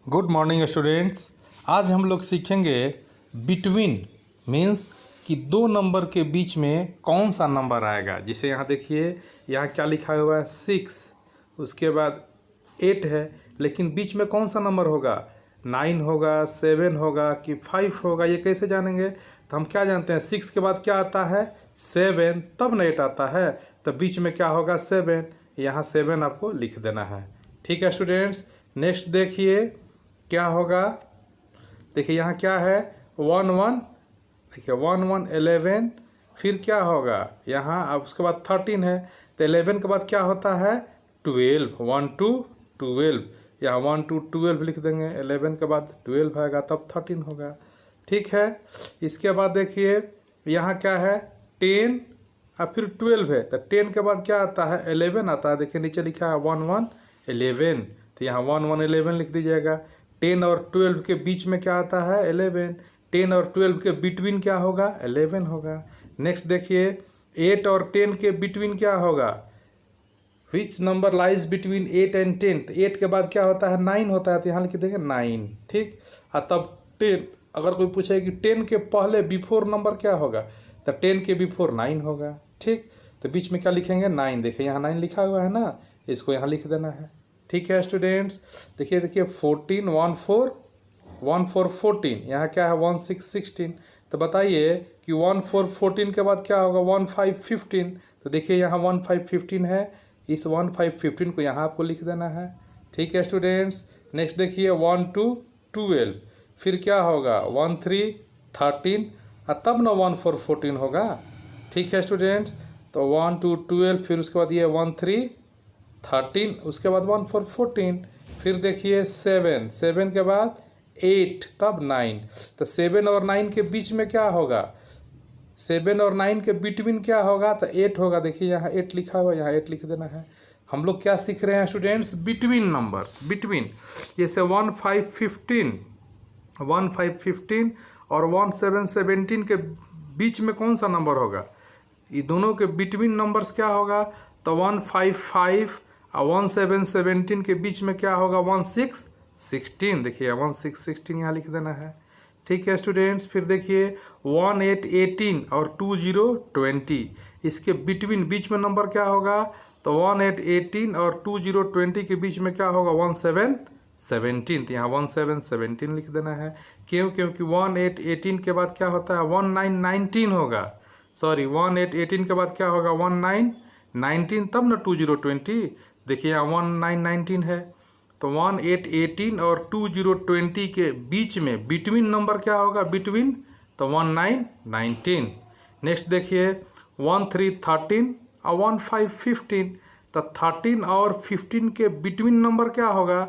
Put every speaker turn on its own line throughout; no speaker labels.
Good morning students. आज हम लोग सीखेंगे बिटवीन मीन्स कि दो नंबर के बीच में कौन सा नंबर आएगा। जैसे यहाँ देखिए, यहाँ क्या लिखा हुआ है 6, उसके बाद 8 है, लेकिन बीच में कौन सा नंबर होगा, 9 होगा, 7 होगा कि 5 होगा, ये कैसे जानेंगे। तो हम क्या जानते हैं, 6 के बाद क्या आता है 7, तब ना 8 आता है, तो बीच में क्या होगा 7, यहाँ 7 आपको लिख देना है। ठीक है स्टूडेंट्स। नेक्स्ट देखिए क्या होगा, देखिए यहाँ क्या है 1 1, देखिए 1 1 11, फिर क्या होगा यहाँ, अब उसके बाद 13 है, तो 11 के बाद क्या होता है 12, 1 2 12, यहाँ 1 2 12 लिख देंगे, 11 के बाद 12 आएगा तब 13 होगा। ठीक है। इसके बाद देखिए यहाँ क्या है 10 और फिर 12 है, तो 10 के बाद क्या आता है 11 आता है, देखिए नीचे लिखा है 1 1 11, तो यहाँ 1 1 11 लिख दीजिएगा। 10 और 12 के बीच में क्या आता है 11, 10 और 12 के बिटवीन क्या होगा 11 होगा। नेक्स्ट देखिए 8 और 10 के बिटवीन क्या होगा, which number lies between 8 and 10, तो 8 के बाद क्या होता है 9 होता है, तो यहाँ लिख देंगे 9। ठीक। और तब 10, अगर कोई पूछे कि 10 के पहले बिफोर नंबर क्या होगा, तो 10 के बिफोर 9 होगा। ठीक। तो बीच में क्या लिखेंगे 9, देखिए यहाँ 9 लिखा हुआ है ना, इसको यहाँ लिख देना है। ठीक है स्टूडेंट्स। देखिए 14 1 4 1 4 14, यहाँ क्या है 1 6 16, तो बताइए कि 1 4 14 के बाद क्या होगा 1 5 15, तो देखिए यहाँ 1 5 15 है, इस 1 5 15 को यहाँ आपको लिख देना है। ठीक है स्टूडेंट्स। नेक्स्ट देखिए 1 2 12, फिर क्या होगा 1 3 13, और तब ना 1 4 14 होगा। ठीक है स्टूडेंट्स। तो 1 2 12, फिर उसके बाद ये 1 3 13, उसके बाद 1 4 14, फिर देखिए 7 7 के बाद 8, तब 9, तो 7 और 9 के बीच में क्या होगा, 7 और 9 के बिटवीन क्या होगा, तो 8 होगा, देखिए यहाँ 8 लिखा हुआ, यहाँ 8 लिख देना है। हम लोग क्या सीख रहे हैं स्टूडेंट्स, बिटवीन नंबर्स, बिटवीन। जैसे 1 5 15 1 5 15 और 1 7 17 के बीच में कौन सा नंबर होगा, ये दोनों के बिटवीन नंबर्स क्या होगा, तो 1 5 5 और 1 7 17 के बीच में क्या होगा 1 6 16, देखिए 1 6 16 यहाँ लिख देना है। ठीक है स्टूडेंट्स। फिर देखिए 1 8 18 और 2 0 20, इसके बिटवीन बीच में नंबर क्या होगा, तो 1 8 18 और 2 0 20 के बीच में क्या होगा 1 7 17, तो यहाँ 1 7 17 लिख देना है। क्योंकि 1 8 18 के बाद क्या होता है 1 9 19 होगा, सॉरी 1 8 18 के बाद क्या होगा 1 9 19, तब ना 2 0 20, देखिए यहाँ 1 9 19 है, तो 1 8 18 और 2 0 20 के बीच में बिटवीन नंबर क्या होगा, बिटवीन, तो 1 9 19। नेक्स्ट देखिए 1 3 13 और 1 5 15, तो 13 और 15 के बिटवीन नंबर क्या होगा,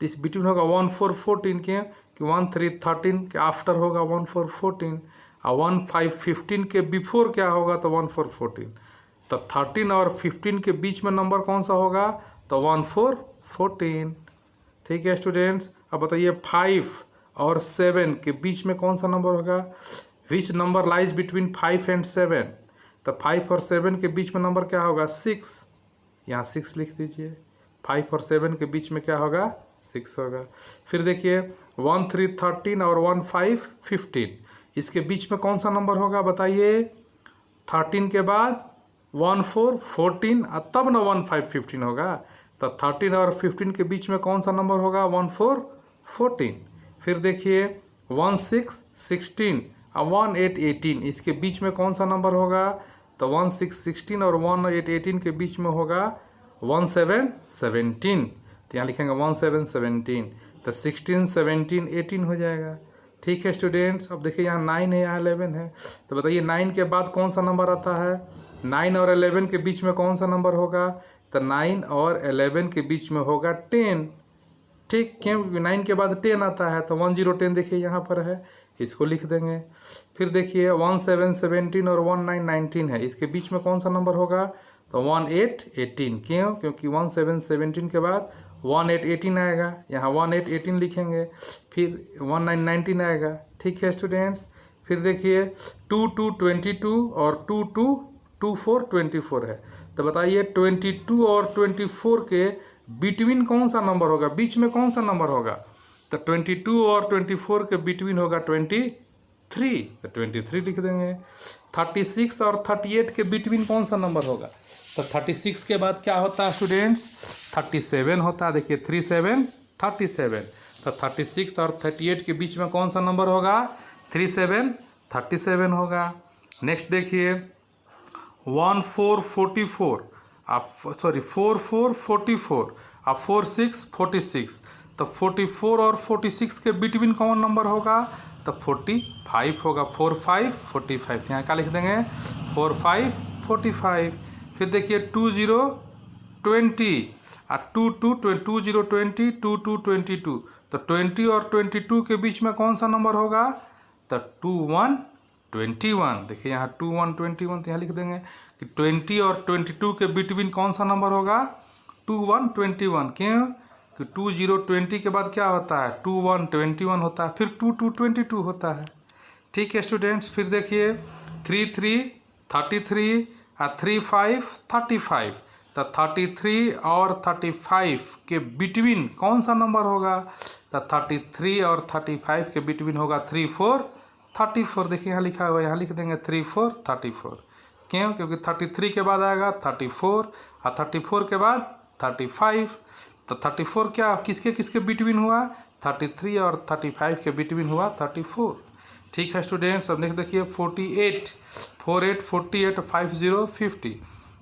तो इस बिटवीन होगा 1 4 14 के, कि 1 3 13 के आफ्टर होगा 1 4 14, और 1 5 15 के बिफोर क्या होगा, तो 1 4 14, तो 13 और 15 के बीच में नंबर कौन सा होगा, तो 1 4 14। ठीक है स्टूडेंट्स। अब बताइए 5 और 7 के बीच में कौन सा नंबर होगा, which number lies between 5 and 7, तो 5 और 7 के बीच में नंबर क्या होगा 6, यहाँ 6 लिख दीजिए। 5 और 7 के बीच में क्या होगा 6 होगा। फिर देखिए 1 3 13 और 1 5 15, इसके बीच में कौन सा नंबर होगा बताइए, 13 के बाद 1 4 14 और तब ना 1 5 15 होगा, तो 13 और 15 के बीच में कौन सा नंबर होगा 1 4 14। फिर देखिए 1 6 16 और 1 8 18, इसके बीच में कौन सा नंबर होगा, तो 1 6 16 और 1 8 18 के बीच में होगा 1 7 17, तो यहाँ लिखेंगे 1 7 17, तो 16 17 18 हो जाएगा। ठीक है स्टूडेंट्स। अब देखिए यहाँ 9 है, यहाँ 11 है, तो बताइए 9 के बाद कौन सा नंबर आता है, 9 और 11 के बीच में कौन सा नंबर होगा, तो 9 और 11 के बीच में होगा 10। ठीक, क्योंकि 9 के बाद 10 आता है, तो 1 0 10 देखिए यहाँ पर है, इसको लिख देंगे। फिर देखिए 1 7 17 और 1 9 19 है, इसके बीच में कौन सा नंबर होगा, तो 1 8 18, क्योंकि 1 7 17 के बाद 1 8 18 आएगा, यहाँ 1 8 18 लिखेंगे, फिर 1 9 19 आएगा। ठीक है स्टूडेंट्स। फिर देखिए 2 2 22 और 2 2 2 4 24 है, तो बताइए 22 और 24 के बिटवीन कौन सा नंबर होगा, बीच में कौन सा नंबर होगा, तो 22 और 24 के बिटवीन होगा 23, तो 23 लिख देंगे। 36 और 38 के बिटवीन कौन सा नंबर होगा? तो 36 के बाद क्या होता है स्टूडेंट्स? 37 होता है। देखिए 37 37, तो 36 और 38 के बीच में कौन सा नंबर होगा? 37 37 होगा। नेक्स्ट देखिए 14 44, आप सॉरी 44 44 और 46 46, तो 44 और 46 के बिटवीन कौन नंबर होगा? तो 45 होगा। 45 45, यहाँ क्या लिख देंगे? 45 45। फिर देखिए 20 20 और 20 20 22, तो 20 और 22 के बीच में कौन सा नंबर होगा? तो 21 21। देखिए यहाँ 21 21, तो यहाँ लिख देंगे कि 20 और 22 के बिटवीन कौन सा नंबर होगा? 21 21। क्यों? कि 20 20 के बाद क्या होता है? 21 21 होता है, फिर 22 22 होता है। ठीक है स्टूडेंट्स। फिर देखिए 33 33 और 35 35, तो 33 और 35 के बिटवीन कौन सा नंबर होगा? तो 33 और 35 के बिटवीन होगा 34 34। देखिए यहाँ लिखा हुआ है, यहाँ लिख देंगे 34 34। क्यों? क्योंकि 33 के बाद आएगा 34 और 34 के बाद 35, तो 34 क्या किसके किसके बिटवीन हुआ? 33 और 35 के बिटवीन हुआ 34। ठीक है स्टूडेंट्स। अब नेक्स्ट देखिए 48 48 48 50 50,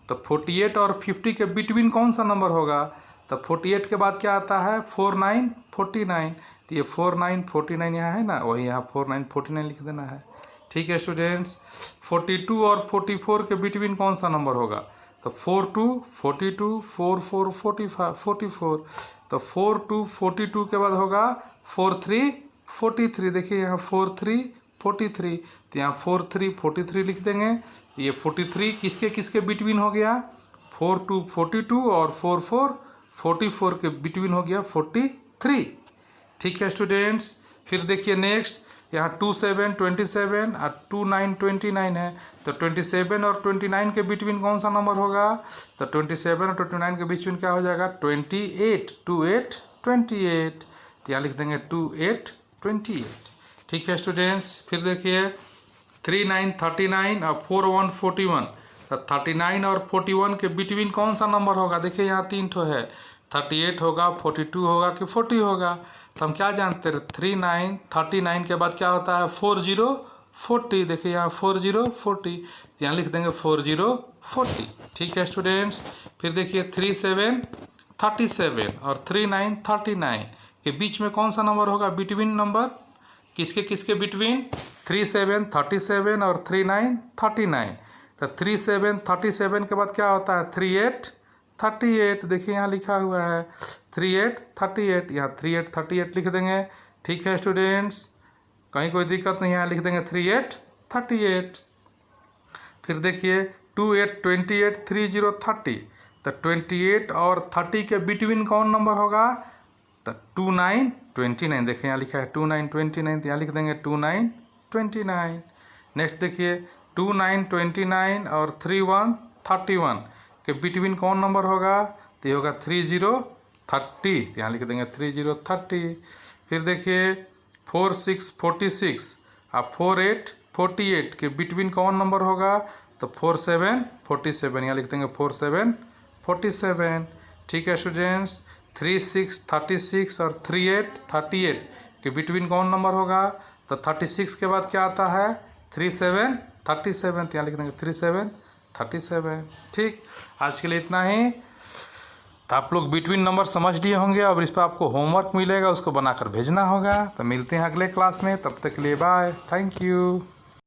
तो 48 और 50 के बिटवीन कौन सा नंबर होगा? तो 48 के बाद क्या आता है? 49 49, तो ये 49 49 यहाँ है ना, वही यहाँ 49 49 लिख देना है। ठीक है स्टूडेंट्स। 42 और 44 के बिटवीन कौन सा नंबर होगा? तो 42 42 44 45 44, तो 42 42 के बाद होगा 43 43। देखिए यहाँ 43 43, तो यहाँ 43 43 लिख देंगे। ये 43 किसके किसके बिटवीन हो गया? 42 42 और 44 44 के बिटवीन हो गया 43। ठीक है स्टूडेंट्स। फिर देखिए नेक्स्ट यहाँ 27 27 और 29 29 है, तो 27 और 29 के बिटवीन कौन सा नंबर होगा? तो 27 और 29 के बिटवीन क्या हो जाएगा? 28 28 28, तो यहाँ लिख देंगे 28 28। ठीक है स्टूडेंट्स। फिर देखिए 39 39 और 41 41, तो 39 और 41 के बिटवीन कौन सा नंबर होगा? देखिए यहाँ 3 ठो है, 38 होगा 42 होगा कि 40 होगा। तो हम क्या जानते हैं? 39 39 के बाद क्या होता है? 40 40। देखिए यहाँ 40 40, यहाँ लिख देंगे 40 40। ठीक है स्टूडेंट्स। फिर देखिए 37 37 और 39 39 के बीच में कौन सा नंबर होगा? बिटवीन नंबर किसके किसके बिटवीन? 37 37 और 39 39, तो 37 37 के बाद क्या होता है? 38 38। देखिए यहाँ लिखा हुआ है 38 38, यहाँ 38 38 लिख देंगे। ठीक है स्टूडेंट्स, कहीं कोई दिक्कत नहीं है, यहाँ लिख देंगे 38 38। फिर देखिए 28 28 30 30, तो 28 और 30 के बिटवीन कौन नंबर होगा? तो 29 29। देखिए यहाँ लिखा है 29 29, तो यहाँ लिख देंगे 29 29। नेक्स्ट देखिए 29 29 और 31 31 के बिटवीन कौन नंबर होगा? तो ये होगा 30 30, तो यहाँ लिख देंगे 30 30। फिर देखिए 46 46 और 48 48 के बिटवीन कौन नंबर होगा? तो 47 47, यहाँ लिख देंगे 47 47। ठीक है स्टूडेंट्स। 36 36 और 38 38 के बिटवीन कौन नंबर होगा? तो 36 के बाद क्या आता है? 37 37, तो यहाँ लिख देंगे 37 37। ठीक, आज के लिए इतना ही। तो आप लोग बिटवीन नंबर समझ लिए होंगे, और इस पर आपको होमवर्क मिलेगा, उसको बनाकर भेजना होगा। तो मिलते हैं अगले क्लास में, तब तक के लिए बाय, थैंक यू।